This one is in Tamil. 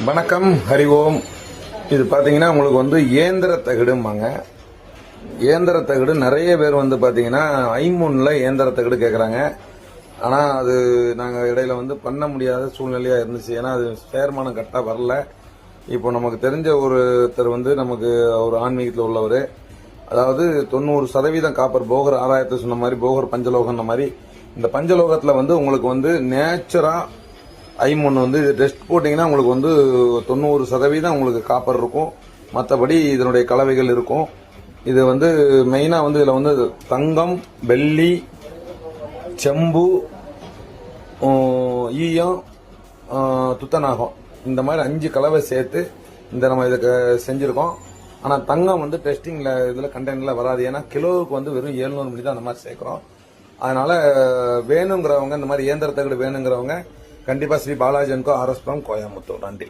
வணக்கம், ஹரி ஓம். இது பாத்தீங்கன்னா உங்களுக்கு வந்து இயந்திர தகடும்பாங்க. இயந்திர தகடு நிறைய பேர் வந்து பாத்தீங்கன்னா ஐமுன்ல இயந்திர தகடு கேக்குறாங்க. ஆனா அது நாங்க இடையில வந்து பண்ண முடியாத சூழ்நிலையா இருந்துச்சு. ஏன்னா அது சேர்மானம் கட்டா வரல. இப்போ நமக்கு தெரிஞ்ச ஒருத்தர் வந்து நமக்கு ஒரு ஆன்மீகத்தில் உள்ளவர், அதாவது 90% காப்பர் போகர் ஆராயத்தை சொன்ன மாதிரி போகர் பஞ்சலோகம் மாதிரி இந்த பஞ்சலோகத்துல வந்து உங்களுக்கு வந்து நேச்சுரா ஐமுன் வந்து இது டெஸ்ட் போட்டீங்கன்னா உங்களுக்கு வந்து 90% உங்களுக்கு காப்பர் இருக்கும். மற்றபடி இதனுடைய கலவைகள் இருக்கும். இது வந்து மெயினா வந்து இதுல வந்து தங்கம், வெள்ளி, செம்பு, ஈயம், துத்தநாகம் இந்த மாதிரி 5 கலவை சேர்த்து நம்ம இதுக்கு செஞ்சிருக்கோம். ஆனா தங்கம் வந்து டெஸ்டிங்ல இதுல கண்டெய்னர்ல வராது. ஏன்னா கிலோவுக்கு வந்து வெறும் 700 மணி தான் அந்த மாதிரி சேர்க்கிறோம். அதனால வேணுங்கிறவங்க, இந்த மாதிரி இயந்திர தகடு வேணுங்கிறவங்க கண்டிப்பா Sri Balaji and co, RS Puram, Coimbatore. நன்றி.